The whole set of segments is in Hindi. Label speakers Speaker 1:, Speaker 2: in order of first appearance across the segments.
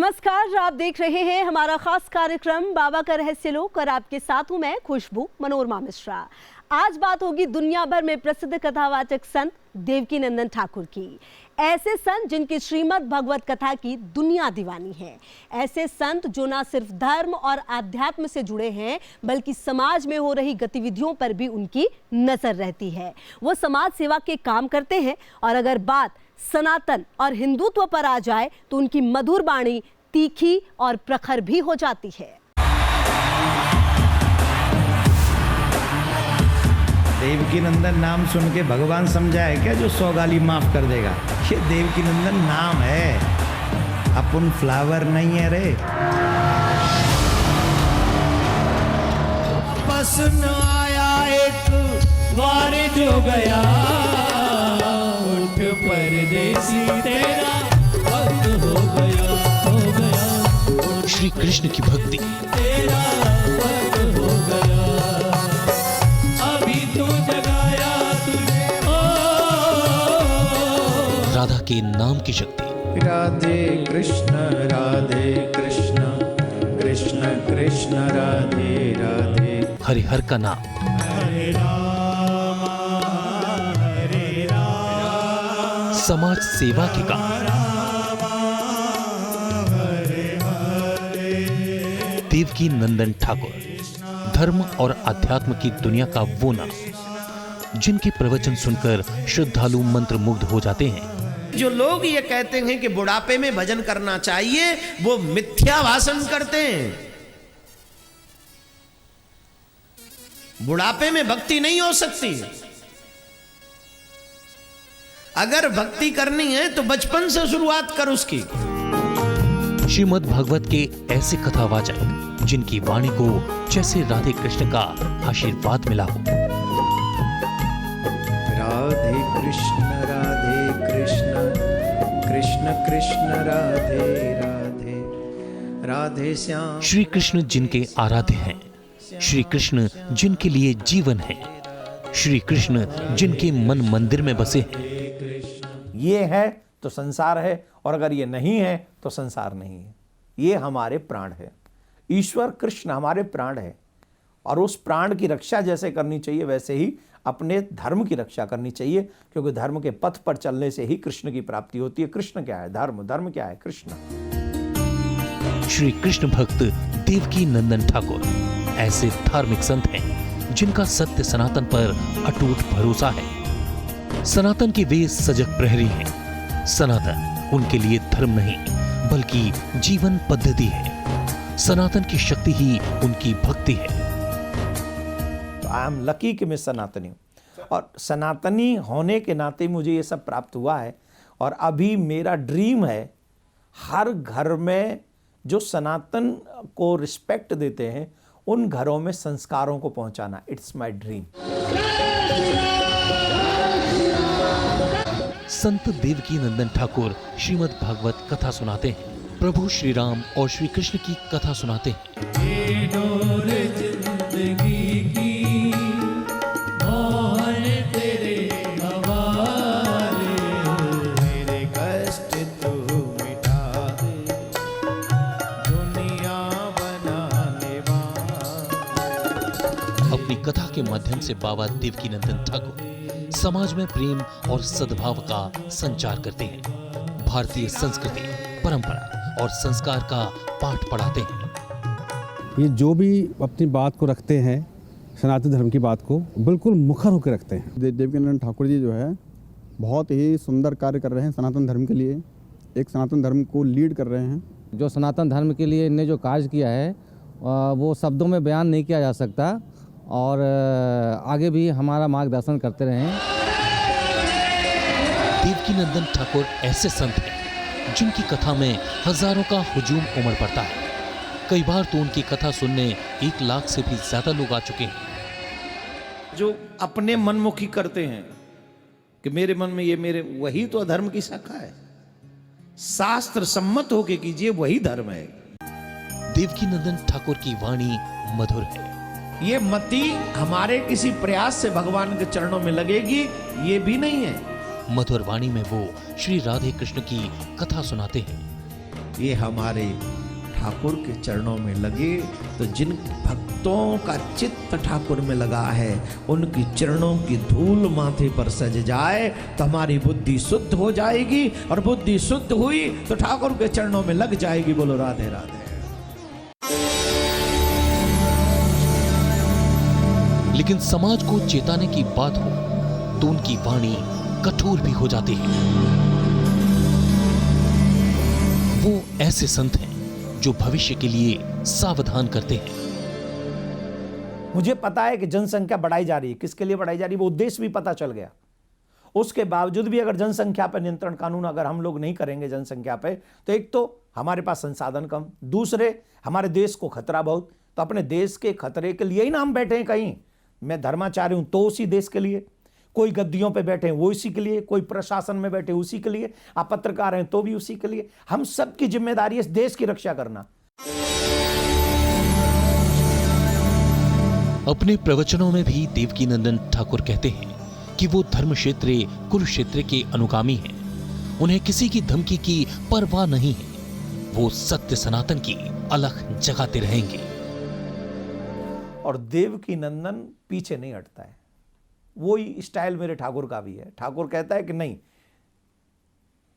Speaker 1: नमस्कार, आप देख रहे हैं हमारा खास कार्यक्रम बाबा का रहस्य लोक और आपके साथ हूं मैं खुशबू मनोरमा मिश्रा। आज बात होगी दुनिया भर में प्रसिद्ध कथावाचक संत देवकीनंदन ठाकुर की। ऐसे संत जिनकी श्रीमद् भगवत कथा की दुनिया दीवानी है। ऐसे संत जो न सिर्फ धर्म और आध्यात्म से जुड़े हैं बल्कि समाज में हो रही गतिविधियों पर भी उनकी नजर रहती है। वो समाज सेवा के काम करते हैं और अगर बात सनातन और हिंदुत्व पर आ जाए तो उनकी मधुर वाणी तीखी और प्रखर भी हो जाती है।
Speaker 2: देवकीनंदन नाम सुन के भगवान समझा है क्या जो 100 गाली माफ कर देगा? ये देवकीनंदन नाम है, अपन फ्लावर नहीं है रे।
Speaker 3: बस न आया एक बार जो गया, उठ परदेसी तेरा वक्त हो गया, हो गया।
Speaker 4: श्री कृष्ण की भक्ति,
Speaker 3: तेरा वक्त हो गया, अभी तो जगाया तुझे।
Speaker 4: राधा के नाम की शक्ति।
Speaker 2: राधे कृष्ण कृष्ण कृष्ण राधे राधे।
Speaker 4: हरिहर का नाम,
Speaker 3: हरे राम
Speaker 4: समाज सेवा के काम। देवकीनंदन ठाकुर धर्म और अध्यात्म की दुनिया का वो नाम जिनके प्रवचन सुनकर श्रद्धालु मंत्र मुग्ध हो जाते हैं।
Speaker 5: जो लोग ये कहते हैं कि बुढ़ापे में भजन करना चाहिए, वो मिथ्या भाषण करते हैं। बुढ़ापे में भक्ति नहीं हो सकती। अगर भक्ति करनी है तो बचपन से शुरुआत कर उसकी।
Speaker 4: श्रीमद् भागवत के ऐसे कथावाचक जिनकी वाणी को जैसे राधे कृष्ण का आशीर्वाद मिला हो।
Speaker 2: राधे कृष्ण कृष्ण कृष्ण राधे राधे। राधे श्याम।
Speaker 4: श्री कृष्ण जिनके आराध्य हैं, श्री कृष्ण जिनके लिए जीवन है, श्री कृष्ण जिनके मन मंदिर में बसे हैं।
Speaker 6: ये है तो संसार है, और अगर ये नहीं है तो संसार नहीं है। ये हमारे प्राण है। ईश्वर कृष्ण हमारे प्राण है, और उस प्राण की रक्षा जैसे करनी चाहिए वैसे ही अपने धर्म की रक्षा करनी चाहिए, क्योंकि धर्म के पथ पर चलने से ही कृष्ण की प्राप्ति होती है। कृष्ण क्या है? धर्म। धर्म क्या है? कृष्ण।
Speaker 4: श्री कृष्ण भक्त देवकीनंदन ठाकुर ऐसे धार्मिक संत हैं जिनका सत्य सनातन पर अटूट भरोसा है। सनातन के वे सजग प्रहरी हैं। सनातन उनके लिए धर्म नहीं बल्कि जीवन पद्धति है। सनातन की शक्ति ही उनकी भक्ति है।
Speaker 6: आई एम लकी कि मैं सनातनी हूँ, और सनातनी होने के नाते मुझे ये सब प्राप्त हुआ है। और अभी मेरा ड्रीम है हर घर में जो सनातन को रिस्पेक्ट देते हैं उन घरों में संस्कारों को पहुंचाना। It's my dream.
Speaker 4: संत देवकीनंदन ठाकुर श्रीमद् भागवत कथा सुनाते हैं। प्रभु श्री राम और श्री कृष्ण की कथा सुनाते हैं।
Speaker 3: ये डोर जिंदगी की मोहन तेरे हवाले,
Speaker 2: मेरे कष्ट तू मिटा दे, दुनिया बनाने वाले।
Speaker 4: अपनी कथा के माध्यम से बाबा देवकीनंदन ठाकुर समाज में प्रेम और सद्भाव का संचार करते हैं। भारतीय संस्कृति, परंपरा और संस्कार का पाठ पढ़ाते हैं।
Speaker 7: ये जो भी अपनी बात को रखते हैं, सनातन धर्म की बात को बिल्कुल मुखर होकर रखते हैं।
Speaker 8: देवकीनंदन ठाकुर जी जो है बहुत ही सुंदर कार्य कर रहे हैं सनातन धर्म के लिए। एक सनातन धर्म को लीड कर रहे हैं।
Speaker 9: जो सनातन धर्म के लिए इनने जो कार्य किया है वो शब्दों में बयान नहीं किया जा सकता, और आगे भी हमारा मार्गदर्शन करते रहें।
Speaker 4: देवकीनंदन ठाकुर ऐसे संत हैं जिनकी कथा में हजारों का हुजूम उमड़ पड़ता है। कई बार तो उनकी कथा सुनने 1 लाख से भी ज्यादा लोग आ चुके हैं।
Speaker 5: जो अपने मनमुखी करते हैं कि मेरे मन में ये मेरे, वही तो अधर्म की शाखा है। शास्त्र सम्मत होके कीजिए, वही धर्म है।
Speaker 4: देवकीनंदन ठाकुर की वाणी मधुर है।
Speaker 5: ये मति हमारे किसी प्रयास से भगवान के चरणों में लगेगी, ये भी नहीं है।
Speaker 4: मधुर वाणी में वो श्री राधे कृष्ण की कथा सुनाते हैं।
Speaker 5: ये हमारे ठाकुर के चरणों में लगे, तो जिन भक्तों का चित्त ठाकुर में लगा है उनकी चरणों की धूल माथे पर सज जाए तो हमारी बुद्धि शुद्ध हो जाएगी, और बुद्धि शुद्ध हुई तो ठाकुर के चरणों में लग जाएगी। बोलो राधे राधे।
Speaker 4: लेकिन समाज को चेताने की बात हो तो उनकी वाणी कठोर भी हो जाती है। वो ऐसे संत हैं जो भविष्य के लिए सावधान करते हैं।
Speaker 6: मुझे पता है कि जनसंख्या बढ़ाई जा रही है, किसके लिए बढ़ाई जा रही है वो उद्देश्य भी पता चल गया। उसके बावजूद भी अगर जनसंख्या पर नियंत्रण कानून अगर हम लोग नहीं करेंगे जनसंख्या पे, तो एक तो हमारे पास संसाधन कम, दूसरे हमारे देश को खतरा बहुत। तो अपने देश के खतरे के लिए ही ना हम बैठे हैं कहीं। मैं धर्माचार्य हूं तो उसी देश के लिए, कोई गद्दियों पे बैठे हैं वो इसी के लिए, कोई प्रशासन में बैठे उसी के लिए, आप पत्रकार हैं तो भी उसी के लिए। हम सबकी जिम्मेदारी है इस देश की रक्षा करना।
Speaker 4: अपने प्रवचनों में भी देवकीनंदन ठाकुर कहते हैं कि वो धर्म क्षेत्र कुरुक्षेत्र के अनुगामी हैं। उन्हें किसी की धमकी की परवाह नहीं है। वो सत्य सनातन की अलख जगाते रहेंगे।
Speaker 6: और देवकीनंदन पीछे नहीं हटता है। वही स्टाइल मेरे ठाकुर का भी है। ठाकुर कहता है कि नहीं,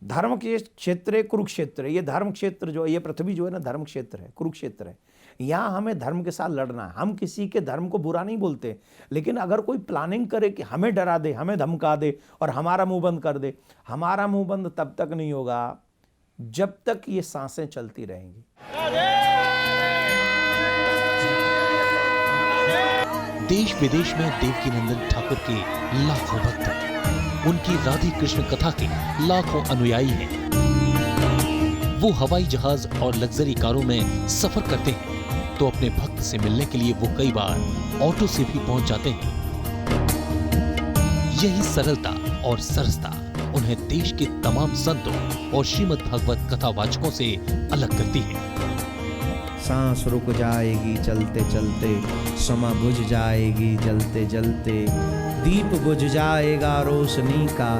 Speaker 6: धर्म के क्षेत्र कुरुक्षेत्र, ये धर्म क्षेत्र जो ये पृथ्वी जो है ना धर्म क्षेत्र है, कुरुक्षेत्र है। यहाँ हमें धर्म के साथ लड़ना है। हम किसी के धर्म को बुरा नहीं बोलते, लेकिन अगर कोई प्लानिंग करे कि हमें डरा दे, हमें धमका दे और हमारा मुंह बंद कर दे, हमारा मुंह बंद तब तक नहीं होगा जब तक ये सांसें चलती रहेंगी।
Speaker 4: देश विदेश में देवकीनंदन ठाकुर के लाखों भक्त हैं। उनकी राधे कृष्ण कथा के लाखों अनुयायी हैं। वो हवाई जहाज और लग्जरी कारों में सफर करते हैं तो अपने भक्त से मिलने के लिए वो कई बार ऑटो से भी पहुंच जाते हैं। यही सरलता और सरसता उन्हें देश के तमाम संतों और श्रीमद् भागवत कथावाचकों से अलग करती है।
Speaker 2: सांस रुक जाएगी चलते चलते, समा बुझ जाएगी जलते जलते, दीप बुझ जाएगा रोशनी का,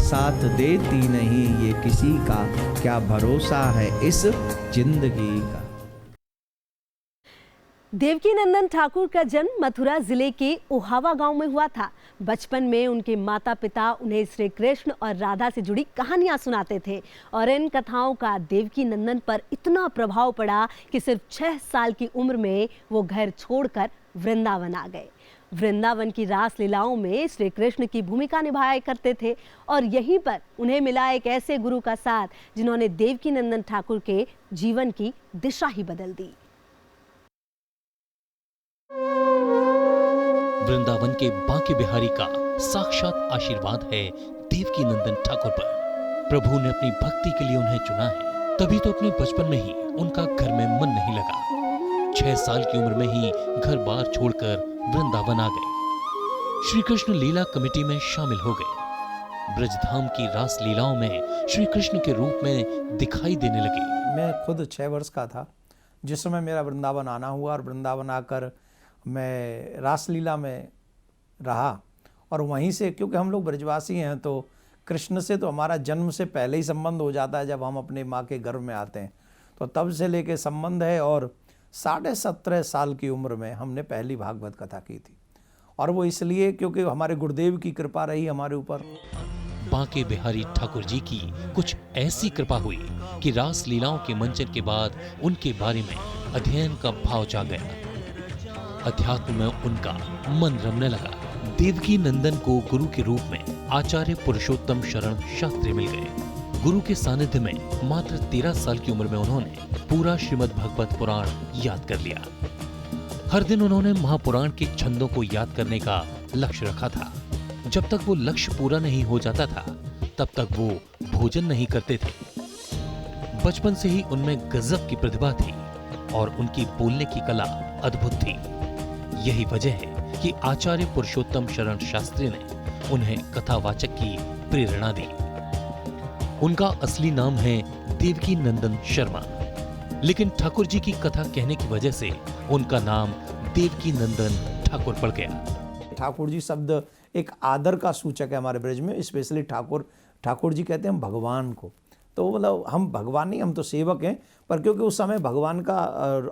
Speaker 2: साथ देती नहीं ये किसी का, क्या भरोसा है इस जिंदगी का।
Speaker 1: देवकीनंदन ठाकुर का जन्म मथुरा जिले के ओहावा गांव में हुआ था। बचपन में उनके माता पिता उन्हें श्री कृष्ण और राधा से जुड़ी कहानियां सुनाते थे और इन कथाओं का देवकीनंदन पर इतना प्रभाव पड़ा कि सिर्फ 6 साल की उम्र में वो घर छोड़कर वृंदावन आ गए। वृंदावन की रास लीलाओं में श्री कृष्ण की भूमिका निभाया करते थे और यहीं पर उन्हें मिला एक ऐसे गुरु का साथ जिन्होंने देवकीनंदन ठाकुर के जीवन की दिशा ही बदल दी।
Speaker 4: वृंदावन के बांके बिहारी का साक्षात आशीर्वाद है देवकीनंदन ठाकुर पर। प्रभु ने अपनी भक्ति के लिए उन्हें चुना है, तभी तो अपने बचपन में ही उनका घर में मन नहीं लगा। 6 साल की उम्र में ही घर बार छोड़कर वृंदावन आ गए। श्री कृष्ण लीला कमेटी में शामिल हो गए। ब्रजधाम की रास लीलाओं में श्री कृष्ण के रूप में दिखाई देने लगे।
Speaker 6: मैं खुद 6 वर्ष का था जिस समय मेरा वृंदावन आना हुआ और वृंदावन आकर मैं रासलीला में रहा। और वहीं से, क्योंकि हम लोग ब्रजवासी हैं तो कृष्ण से तो हमारा जन्म से पहले ही संबंध हो जाता है जब हम अपने माँ के गर्भ में आते हैं, तो तब से लेके संबंध है। और 17.5 साल की उम्र में हमने पहली भागवत कथा की थी, और वो इसलिए क्योंकि हमारे गुरुदेव की कृपा रही हमारे ऊपर।
Speaker 4: बांके बिहारी ठाकुर जी की कुछ ऐसी कृपा हुई कि रास लीलाओं के मंचन के बाद उनके बारे में अध्ययन का भाव जाग गया। अध्यात्म में उनका मन रमने लगा। देवकीनंदन को गुरु के रूप में आचार्य पुरुषोत्तम शरण शास्त्री मिल गए। गुरु के सानिध्य में मात्र 13 साल की उम्र में उन्होंने पूरा श्रीमद् भागवत पुराण याद कर लिया। हर दिन उन्होंने महापुराण के छंदों को याद करने का लक्ष्य रखा था। जब तक वो लक्ष्य पूरा नहीं हो जाता था तब तक वो भोजन नहीं करते थे। बचपन से ही उनमें गजब की प्रतिभा थी और उनकी बोलने की कला अद्भुत थी। यही वजह है कि आचार्य पुरुषोत्तम शरण शास्त्री ने उन्हें कथावाचक की प्रेरणा दी। उनका असली नाम है देवकीनंदन शर्मा, लेकिन ठाकुर जी की कथा कहने की वजह से उनका नाम देवकीनंदन ठाकुर पड़ गया।
Speaker 6: ठाकुर जी शब्द एक आदर का सूचक है हमारे ब्रज में। स्पेशली ठाकुर जी कहते हैं भगवान को। तो मतलब हम भगवान नहीं, हम तो सेवक हैं। पर क्योंकि उस समय भगवान का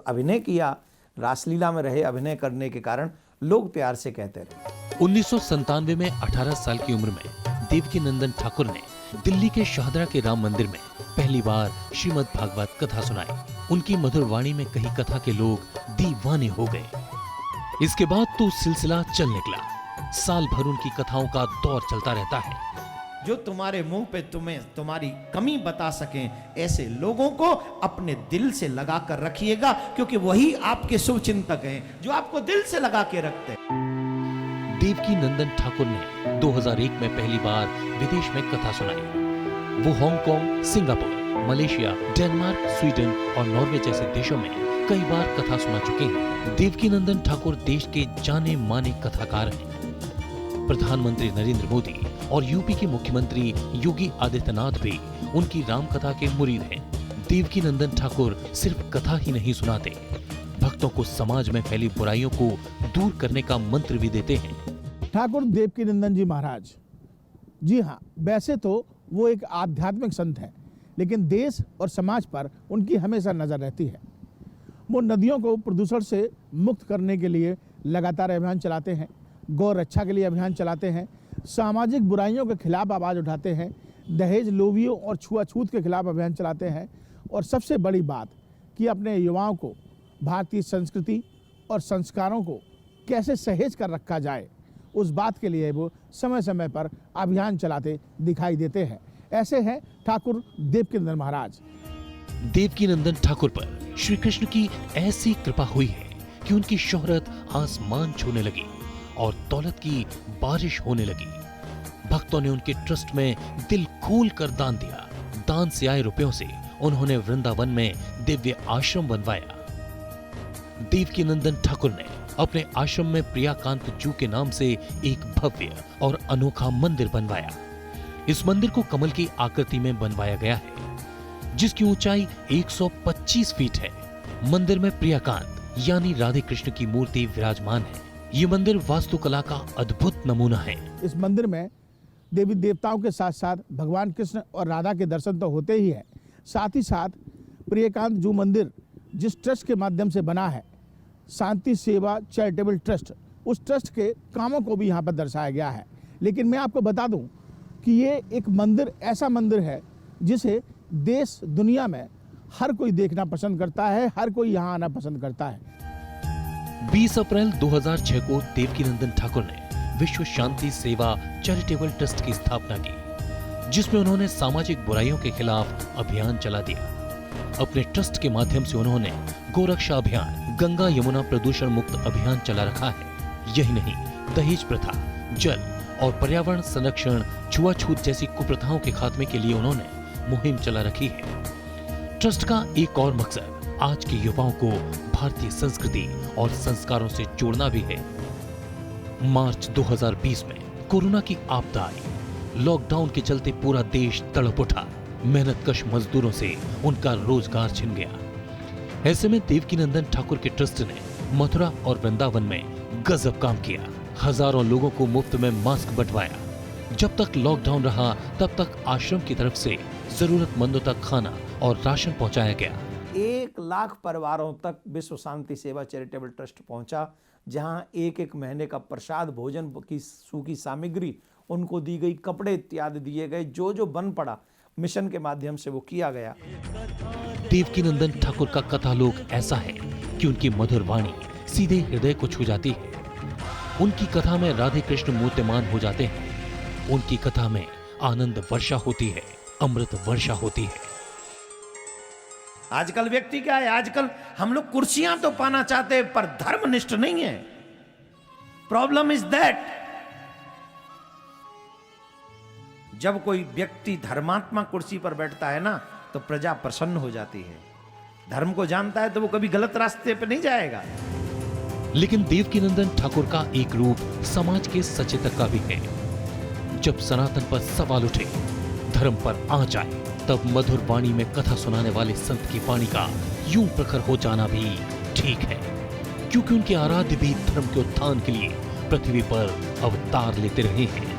Speaker 6: अभिनय किया, रासलीला में रहे अभिनय करने के कारण लोग प्यार से कहते रहे।
Speaker 4: 1997 में 18 साल की उम्र में देवकी नंदन ठाकुर ने दिल्ली के शाहदरा के राम मंदिर में पहली बार श्रीमद् भागवत कथा सुनाई। उनकी मधुर वाणी में कही कथा के लोग दीवाने हो गए। इसके बाद तो सिलसिला चल निकला। साल भर उनकी कथाओं का दौर चलता रहता है।
Speaker 5: जो तुम्हारे मुंह पे तुम्हें तुम्हारी कमी बता सकें, ऐसे लोगों को अपने दिल से लगा कर रखिएगा, क्योंकि वही आपके शुभ चिंतक हैं, जो आपको दिल से लगा के रखते हैं।
Speaker 4: देवकी नंदन ठाकुर ने 2001 में पहली बार विदेश में कथा सुनाई। वो Hong Kong, Singapore, Malaysia, Denmark, Sweden और नॉर्वे जैसे देशों में कई बार कथा सुना चुके हैं। देवकी नंदन ठाकुर देश के जाने माने कथाकार हैं। प्रधानमंत्री नरेंद्र मोदी और यूपी के मुख्यमंत्री योगी आदित्यनाथ भी उनकी राम कथा के मुरीद हैं। देवकी नंदन ठाकुर सिर्फ कथा ही नहीं सुनाते, भक्तों को समाज में फैली बुराइयों को दूर करने का मंत्र भी देते हैं।
Speaker 10: ठाकुर देवकी नंदन जी महाराज, जी हाँ, वैसे तो वो एक आध्यात्मिक संत हैं, लेकिन देश और समाज पर उनकी हमेशा नजर रहती है। वो नदियों को प्रदूषण से मुक्त करने के लिए लगातार अभियान चलाते हैं, गौ रक्षा के लिए अभियान चलाते हैं, सामाजिक बुराइयों के खिलाफ आवाज़ उठाते हैं, दहेज लोभियों और छुआछूत के खिलाफ अभियान चलाते हैं, और सबसे बड़ी बात कि अपने युवाओं को भारतीय संस्कृति और संस्कारों को कैसे सहेज कर रखा जाए, उस बात के लिए वो समय समय पर अभियान चलाते दिखाई देते हैं। ऐसे हैं ठाकुर देवकी नंदन महाराज।
Speaker 4: देवकी नंदन ठाकुर पर श्री कृष्ण की ऐसी कृपा हुई है कि उनकी शोहरत आसमान छूने लगी और दौलत की बारिश होने लगी। भक्तों ने उनके ट्रस्ट में दिल खोल कर दान दिया। दान से आए रुपयों से उन्होंने वृंदावन में दिव्य आश्रम बनवाया। देवकी नंदन ठाकुर ने अपने आश्रम में प्रियाकांत जू के नाम से एक भव्य और अनोखा मंदिर बनवाया। इस मंदिर को कमल की आकृति में बनवाया गया है, जिसकी ऊंचाई 125 फीट है। मंदिर में प्रियाकांत यानी राधे कृष्ण की मूर्ति विराजमान है। ये मंदिर वास्तुकला का अद्भुत नमूना है।
Speaker 10: इस मंदिर में देवी देवताओं के साथ साथ भगवान कृष्ण और राधा के दर्शन तो होते ही है, साथ ही साथ प्रियकांत जू मंदिर जिस ट्रस्ट के माध्यम से बना है, शांति सेवा चैरिटेबल ट्रस्ट, उस ट्रस्ट के कामों को भी यहाँ पर दर्शाया गया है। लेकिन मैं आपको बता दूं कि ये एक मंदिर ऐसा मंदिर है जिसे देश दुनिया में हर कोई देखना पसंद करता है, हर कोई यहाँ आना पसंद करता है।
Speaker 4: 20 अप्रैल 2006 को देवकी नंदन ठाकुर ने विश्व शांति सेवा चैरिटेबल ट्रस्ट की स्थापना की, जिसमें उन्होंने सामाजिक बुराइयों के खिलाफ अभियान चला दिया। अपने ट्रस्ट के माध्यम से उन्होंने गोरक्षा अभियान, गंगा यमुना प्रदूषण मुक्त अभियान चला रखा है। यही नहीं, दहेज प्रथा, जल और पर्यावरण संरक्षण, छुआछूत जैसी कुप्रथाओं के खात्मे के लिए उन्होंने मुहिम चला रखी है। ट्रस्ट का एक और मकसद आज के युवाओं को भारतीय संस्कृति और संस्कारों से जोड़ना भी है। मार्च 2020 में कोरोना की आपदा आई। लॉकडाउन के चलते पूरा देश तड़प उठा। मेहनतकश मजदूरों से उनका रोजगार छिन गया। ऐसे में देवकी नंदन ठाकुर के ट्रस्ट ने मथुरा और वृंदावन में गजब काम किया। हजारों लोगों को मुफ्त में मास्क बंटवाया। जब तक लॉकडाउन रहा तब तक आश्रम की तरफ से जरूरतमंदों तक खाना और राशन पहुंचाया गया।
Speaker 6: 1 लाख परिवारों तक विश्व शांति सेवा चैरिटेबल ट्रस्ट पहुंचा, जहां एक महीने का प्रसाद, भोजन की सूखी सामग्री उनको दी गई, कपड़े इत्यादि दिए गए। जो जो बन पड़ा मिशन के माध्यम से वो किया गया।
Speaker 4: देवकी नंदन ठाकुर का कथालोक ऐसा है कि उनकी मधुर वाणी सीधे हृदय को छू जाती है। उनकी कथा में राधे कृष्ण मूर्तिमान हो जाते हैं। उनकी कथा में आनंद वर्षा होती है, अमृत वर्षा होती है।
Speaker 5: आजकल व्यक्ति क्या है, आजकल हम लोग कुर्सियां तो पाना चाहते हैं पर धर्मनिष्ठ नहीं है। प्रॉब्लम इज दैट जब कोई व्यक्ति धर्मात्मा कुर्सी पर बैठता है ना, तो प्रजा प्रसन्न हो जाती है। धर्म को जानता है तो वो कभी गलत रास्ते पे नहीं जाएगा।
Speaker 4: लेकिन देवकी नंदन ठाकुर का एक रूप समाज के सचेतक का भी है। जब सनातन पर सवाल उठे, धर्म पर आंच आए, तब मधुर वाणी में कथा सुनाने वाले संत की वाणी का यूं प्रखर हो जाना भी ठीक है, क्योंकि उनके आराध्य भी धर्म के उत्थान के लिए पृथ्वी पर अवतार लेते रहे हैं।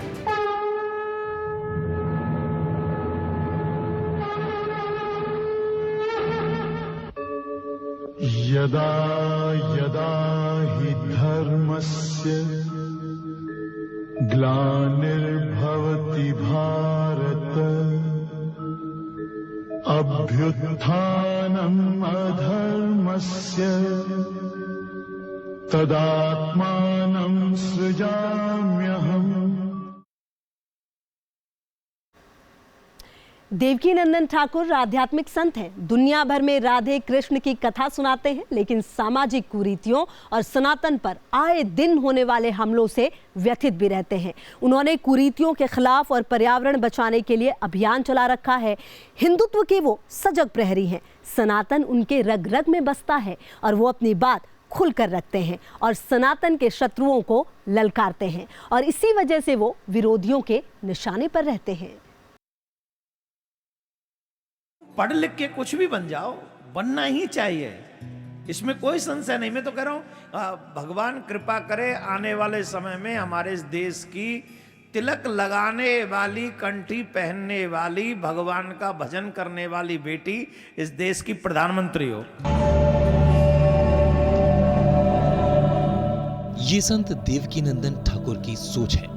Speaker 3: यदा यदा हि धर्मस्य ग्लानिर्भवति भारत अभ्युत्थानम् अधर्मस्य तदात्मानं सृजाम्यहम्।
Speaker 1: देवकी नंदन ठाकुर आध्यात्मिक संत हैं। दुनिया भर में राधे कृष्ण की कथा सुनाते हैं, लेकिन सामाजिक कुरीतियों और सनातन पर आए दिन होने वाले हमलों से व्यथित भी रहते हैं। उन्होंने कुरीतियों के खिलाफ और पर्यावरण बचाने के लिए अभियान चला रखा है। हिंदुत्व के वो सजग प्रहरी हैं। सनातन उनके रग रग में बसता है और वो अपनी बात खुलकर रखते हैं और सनातन के शत्रुओं को ललकारते हैं, और इसी वजह से वो विरोधियों के निशाने पर रहते हैं।
Speaker 6: पढ़ लिख के कुछ भी बन जाओ, बनना ही चाहिए, इसमें कोई संशय नहीं। मैं तो कह रहा हूं भगवान कृपा करे आने वाले समय में हमारे इस देश की तिलक लगाने वाली, कंठी पहनने वाली, भगवान का भजन करने वाली बेटी इस देश की प्रधानमंत्री हो।
Speaker 4: ये संत देवकी नंदन ठाकुर की सोच है।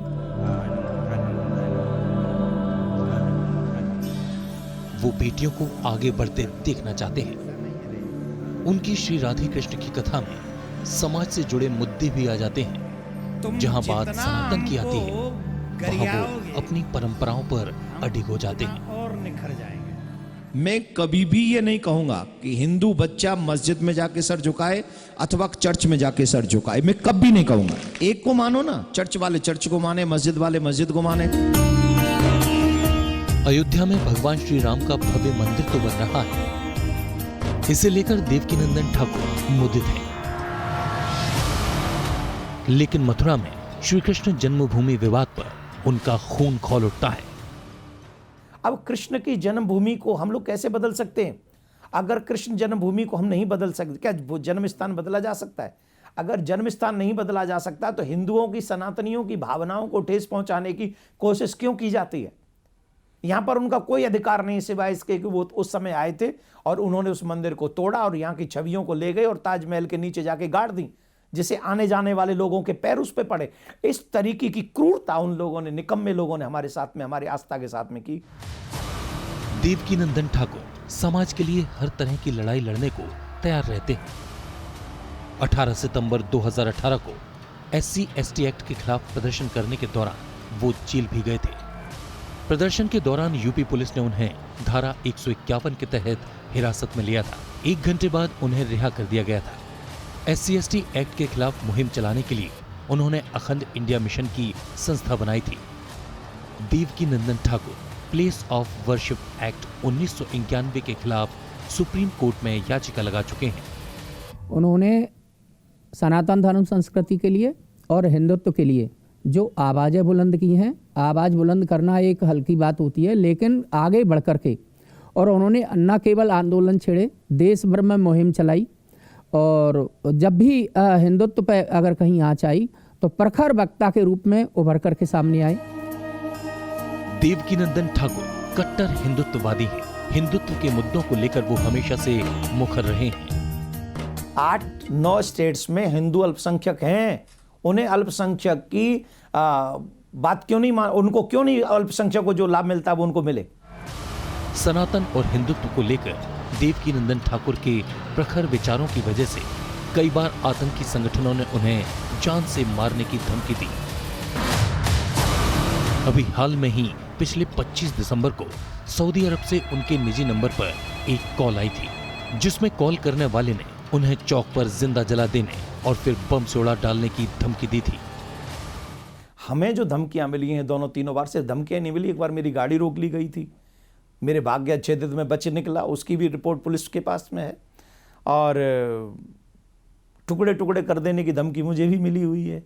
Speaker 4: वो बेटियों को आगे बढ़ते देखना चाहते हैं। उनकी श्री राधे कृष्ण की कथा में समाज से जुड़े मुद्दे भी आ जाते हैं। जहां बात सनातन की आती है, वहां वो अपनी परंपराओं पर अडिग हो जाते हैं
Speaker 6: और निखर जाएंगे।
Speaker 5: मैं कभी भी ये नहीं कहूंगा कि हिंदू बच्चा मस्जिद में जाके सर झुकाए अथवा चर्च में जाके सर झुकाए। मैं कभी नहीं कहूंगा। एक को मानो ना, चर्च वाले चर्च को माने, मस्जिद वाले मस्जिद को माने।
Speaker 4: अयोध्या में भगवान श्री राम का भव्य मंदिर तो बन रहा है, इसे लेकर देवकी नंदन ठाकुर मुदित हैं। लेकिन मथुरा में श्री कृष्ण जन्मभूमि विवाद पर उनका खून खौल उठता है।
Speaker 6: अब कृष्ण की जन्मभूमि को हम लोग कैसे बदल सकते हैं? अगर कृष्ण जन्मभूमि को हम नहीं बदल सकते, क्या जन्म स्थान बदला जा सकता है? अगर जन्म स्थान नहीं बदला जा सकता तो हिंदुओं की, सनातनियों की भावनाओं को ठेस पहुंचाने की कोशिश क्यों की जाती है? यहां पर उनका कोई अधिकार नहीं सिवाय इसके कि वो उस समय आए थे और उन्होंने उस मंदिर को तोड़ा और यहाँ की छवियों को ले गए और ताजमहल के नीचे जाके गाड़ दी, जिसे आने जाने वाले लोगों के पैर उस पे पड़े। इस तरीके की क्रूरता उन लोगों ने, निकम्मे लोगों ने हमारे साथ में, हमारी आस्था के साथ में की।
Speaker 4: देवकी नंदन ठाकुर समाज के लिए हर तरह की लड़ाई लड़ने को तैयार रहते हैं। 18 सितंबर 2018 को SC/ST एक्ट के खिलाफ प्रदर्शन करने के दौरान वो जेल भी गए थे। प्रदर्शन के दौरान यूपी पुलिस ने उन्हें धारा 151 के तहत हिरासत में लिया था। 1 घंटे बाद उन्हें रिहा कर दिया गया था। SC/ST एक्ट के खिलाफ मुहिम चलाने के लिए उन्होंने अखंड इंडिया मिशन की संस्था बनाई थी। Devaki Nandan Thakur place of worship act 1991 के खिलाफ सुप्रीम कोर्ट में याचिका लगा चुके हैं।
Speaker 11: उन्होंने सनातन धर्म संस्कृति के लिए और हिंदुत्व के लिए जो आवाज़ें बुलंद की हैं, आवाज़ बुलंद करना एक हल्की बात होती है, लेकिन आगे बढ़ कर के और उन्होंने न केवल आंदोलन छेड़े, देश भर में मुहिम चलाई और जब भी हिंदुत्व पर अगर कहीं आँच आई तो प्रखर वक्ता के रूप में उभर कर के सामने आए।
Speaker 4: देवकी नंदन ठाकुर कट्टर हिंदुत्ववादी हैं। हिंदुत्व के मुद्दों को लेकर वो हमेशा से मुखर रहे हैं।
Speaker 6: 8-9 स्टेट्स में हिंदू अल्पसंख्यक हैं। उन्हें अल्पसंख्यक की बात क्यों नहीं उनको क्यों नहीं अल्पसंख्यक को जो लाभ मिलता है वो उनको मिले?
Speaker 4: सनातन और हिंदुत्व को लेकर देवकी नंदन ठाकुर के प्रखर विचारों की वजह से कई बार आतंकी संगठनों ने उन्हें जान से मारने की धमकी दी। अभी हाल में ही पिछले 25 दिसंबर को सऊदी अरब से उनके निजी नंबर पर एक कॉल आई थी, जिसमें कॉल करने वाले ने उन्हें चौक पर जिंदा जला देने और फिर बम से उड़ा डालने की धमकी दी थी।
Speaker 6: हमें जो धमकियां मिली हैं 2-3 बार, सिर्फ धमकियां नहीं मिली, एक बार मेरी गाड़ी रोक ली गई थी, मेरे भाग्य अच्छे थे तो मैं बच निकला, उसकी भी रिपोर्ट पुलिस के पास में है, और टुकड़े टुकड़े कर देने की धमकी मुझे भी मिली हुई है।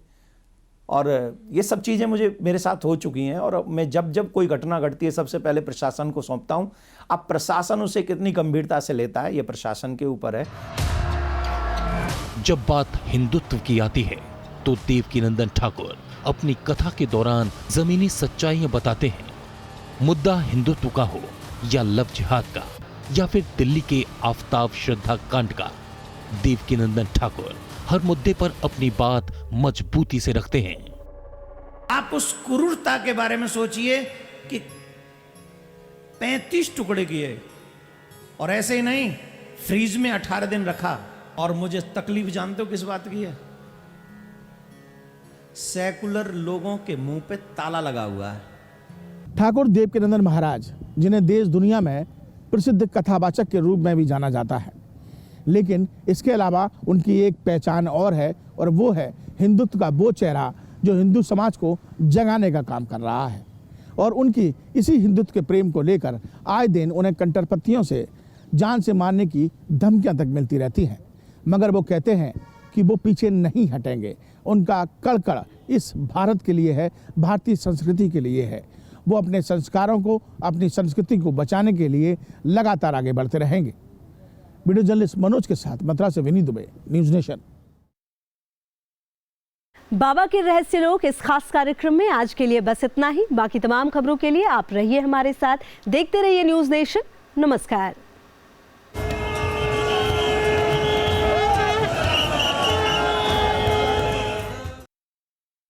Speaker 6: और ये सब चीज़ें मुझे मेरे साथ हो चुकी हैं और मैं जब जब कोई घटना घटती है सबसे पहले प्रशासन को सौंपता हूं। अब प्रशासन उसे कितनी गंभीरता से लेता है ये प्रशासन के ऊपर है।
Speaker 4: जब बात हिंदुत्व की आती है तो देवकी नंदन ठाकुर अपनी कथा के दौरान जमीनी सच्चाइयां बताते हैं। मुद्दा हिंदुत्व का हो या लव जिहाद का या फिर दिल्ली के आफताब श्रद्धा कांड का, देवकीनंदन ठाकुर हर मुद्दे पर अपनी बात मजबूती से रखते हैं।
Speaker 2: आप उस क्रूरता के बारे में सोचिए कि 35 टुकड़े किए और ऐसे ही नहीं, फ्रीज में 18 दिन रखा। और मुझे तकलीफ जानते हो किस बात की है? सेकुलर लोगों के मुंह पे ताला लगा हुआ है।
Speaker 10: ठाकुर देवकीनंदन महाराज, जिन्हें देश दुनिया में प्रसिद्ध कथावाचक के रूप में भी जाना जाता है, लेकिन इसके अलावा उनकी एक पहचान और है, और वो है हिंदुत्व का वो चेहरा जो हिंदू समाज को जगाने का काम कर रहा है। और उनकी इसी हिंदुत्व के प्रेम को लेकर आए दिन उन्हें कंटरपत्तियों से जान से मारने की धमकियां तक मिलती रहती हैं, मगर वो कहते हैं कि वो पीछे नहीं हटेंगे। उनका कड़कड़ इस भारत के लिए है, भारतीय संस्कृति के लिए है। वो अपने संस्कारों को, अपनी संस्कृति को बचाने के लिए लगातार आगे बढ़ते रहेंगे। वीडियो जर्नलिस्ट मनोज के साथ मथुरा से विनीत दुबे, न्यूज़ नेशन।
Speaker 1: बाबा के रहस्य लोक इस खास कार्यक्रम में आज के लिए बस इतना ही। बाकी तमाम खबरों के लिए आप रहिए हमारे साथ, देखते रहिए न्यूज़ नेशन। नमस्कार।